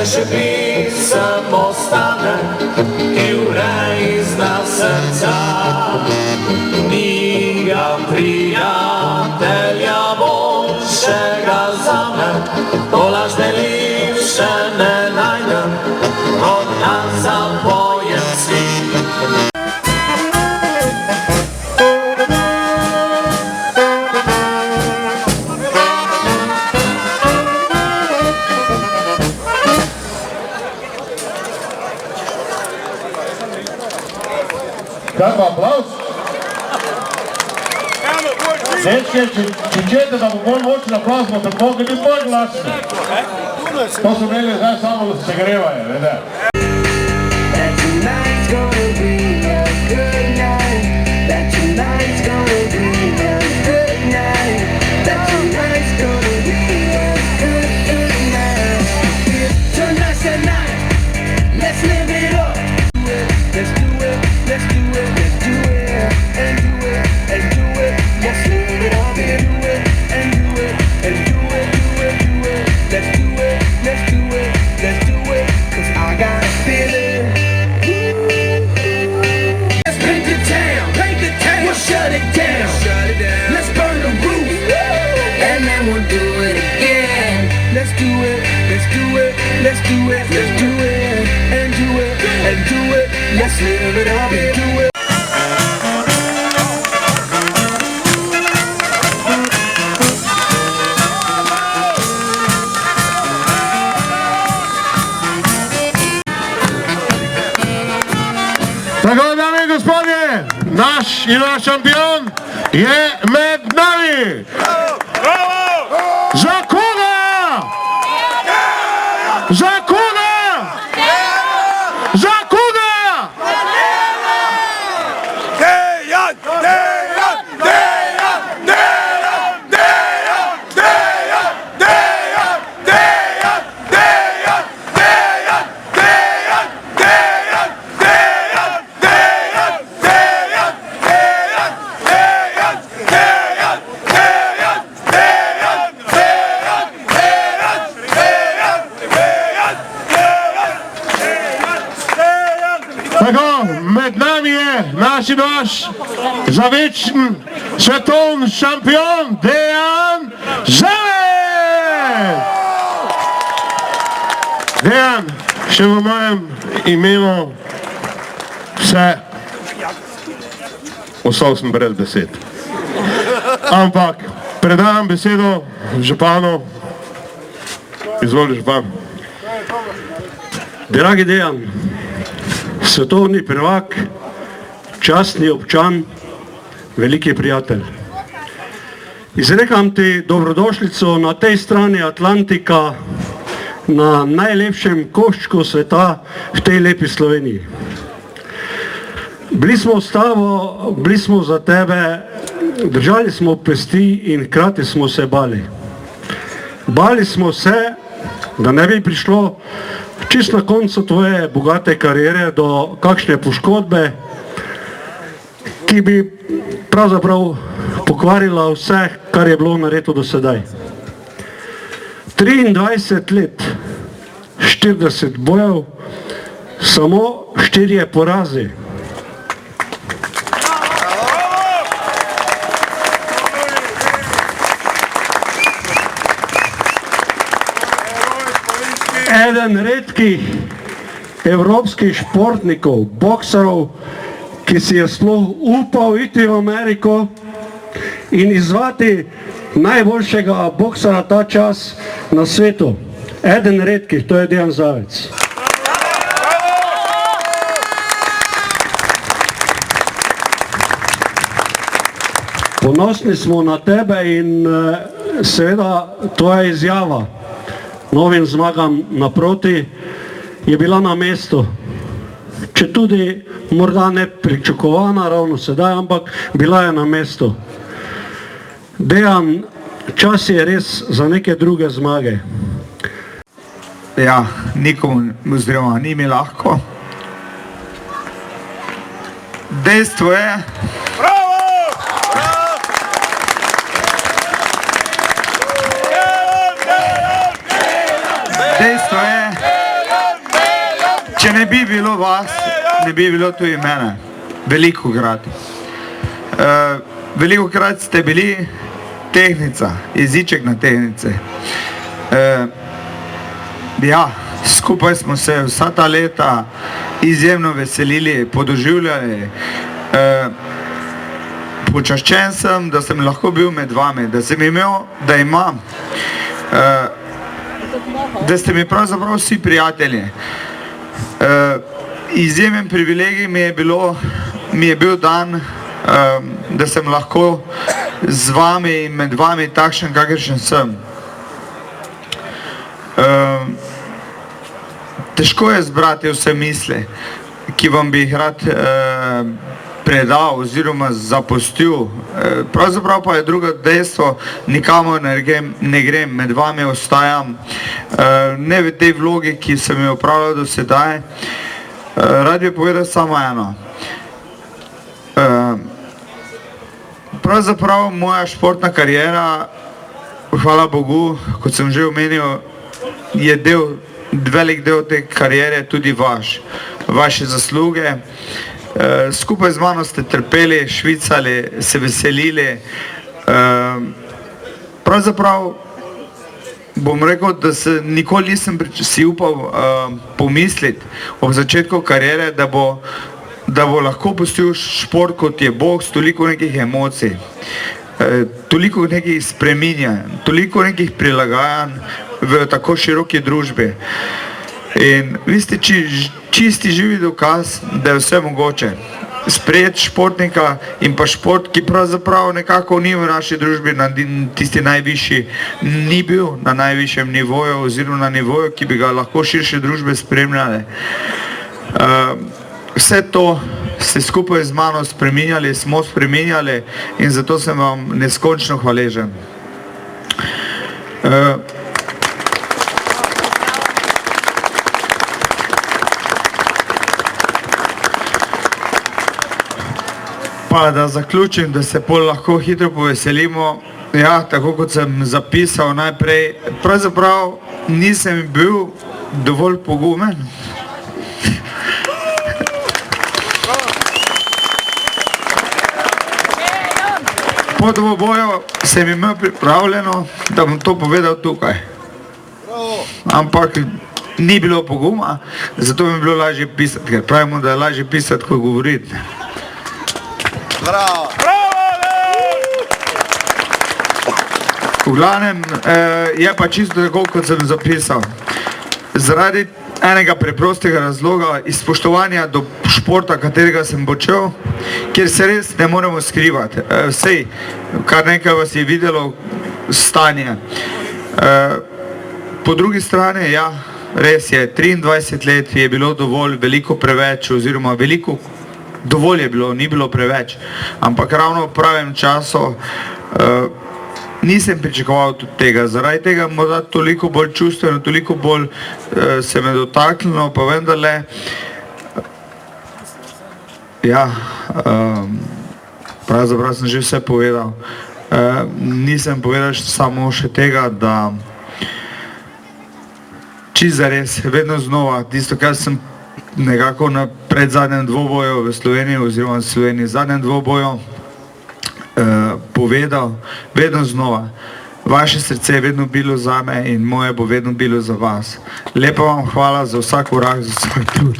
še pisem ostane, ki vrej zna srca. Ni ga prijatelja boljšega zame, ko lažne lipše ne najdem, od nas zapojem si. Kaj pa aplauz? Dečke, če čete, da bo bolj močen aplauz, bo tako biti bolj glasni. To so imeli zdaj samo, da se grevajo, vede. Let's live it up and do it. Tako, dame in gospodje, naš in naš šampion je med nami. Za koga? Za koga? Za koga? Tako, med nami je naš in vaš zavečen svetovni šampion Dejan Zavec! Dejan, še v mojem imenu vse, ostal sem brez besed. Ampak predajam besedo županu. Izvoli, župan. Dragi Dejan, svetovni prvak, častni občan, veliki prijatelj. Izrekam ti dobrodošlico na tej strani Atlantika, na najlepšem koščku sveta v tej lepi Sloveniji. Bili smo s tabo, bili smo za tebe, držali smo pesti in hkrati smo se bali. Bali smo se, da ne bi prišlo čist na koncu tvoje bogate karijere do kakšne poškodbe, ki bi pravzaprav pokvarila vse, kar je bilo nareto do sedaj. 23 let, 40 bojev, samo 4 porazi. Eden redkih evropskih športnikov, boksarov, ki si je sploh upal iti v Ameriko in izzvati najboljšega boksara ta čas na svetu. Eden redkih, to je Dejan Zavec. Ponosni smo na tebe in seveda tvoja izjava novim zmagam naproti je bila na mestu. Če tudi morda ne pričakovana ravno sedaj, ampak bila je na mestu. Dejan, čas je res za neke druge zmage. Ja, nikomu oziroma ni mi lahko. Dejstvo je, dejstvo je, če ne bi bilo vas, ne bi bilo tudi mene. Velikokrat. Velikokrat ste bili tehnica, jeziček na tehnice. Ja, skupaj smo se vsa ta leta izjemno veselili, podoživljali. Počaščen sem, da sem lahko bil med vami, da sem imel, da imam, da ste mi pravzaprav vsi prijatelji. Izjemen privilegij mi je bil dan, da sem lahko z vami in med vami takšen, kakršen sem. Težko je zbrati vse misli, ki vam bi jih rad predal oziroma zapustil. Pravzaprav pa je drugo dejstvo, nikamor ne grem, med vami ostajam, ne v tej vlogi, ki sem jo opravljal do sedaj. Rad bi povedal samo eno. Pravzaprav moja športna karijera, hvala Bogu, kot sem že omenil, je velik del te karijere tudi vaše zasluge. Skupaj z mano ste trpeli, švicali, se veselili. Pravzaprav bom rekel, da se nikoli nisem si upal pomisliti ob začetku karijere, da bo lahko pustil šport, kot je boks, toliko nekih emocij, toliko nekih spreminjanj, toliko nekih prilagajanj v tako široki družbi. In vi ste čisti živi dokaz, da je vse mogoče. Sprejeti športnika in pa šport, ki pravzaprav nekako ni v naši družbi na tisti najvišji, ni bil na najvišjem nivoju oziroma na nivoju, ki bi ga lahko širše družbe spremljali. Vse to ste skupaj z mano spreminjali, smo spreminjali in zato sem vam neskončno hvaležen. Pa da zaključim, da se pol lahko hitro poveselimo. Ja, tako kot sem zapisal najprej, pravzaprav nisem bil dovolj pogumen. Po dvoboju sem imel pripravljeno, da bom to povedal tukaj. Ampak ni bilo poguma, zato mi je bilo lažje pisati, ker pravimo, da je lažje pisati, kot govoriti. Bravo! V glavnem, je pa čisto tako, kot sem zapisal. Zaradi enega preprostega razloga, iz spoštovanja do športa, katerega sem počel, kjer se res ne moremo skrivati. Vsej, kar nekaj vas je videlo stanje. Po drugi strani, ja, res je, 23 let je bilo dovolj, veliko preveč, oziroma veliko dovolj je bilo, ni bilo preveč, ampak ravno v pravem času nisem pričakoval tudi tega. Zaradi tega morda toliko bolj čustveno, toliko bolj se me dotaknilo, pa vendarle, ja, pravzaprav sem že vse povedal. Nisem povedal samo še tega, da čisto zares, vedno znova, tisto, kar sem nekako na predzadnjem dvoboju v Sloveniji oziroma v Sloveniji zadnjem dvoboju povedal, vedno znova. Vaše srce je vedno bilo zame in moje bo vedno bilo za vas. Lepo vam hvala za vsak korak, za vsak trud.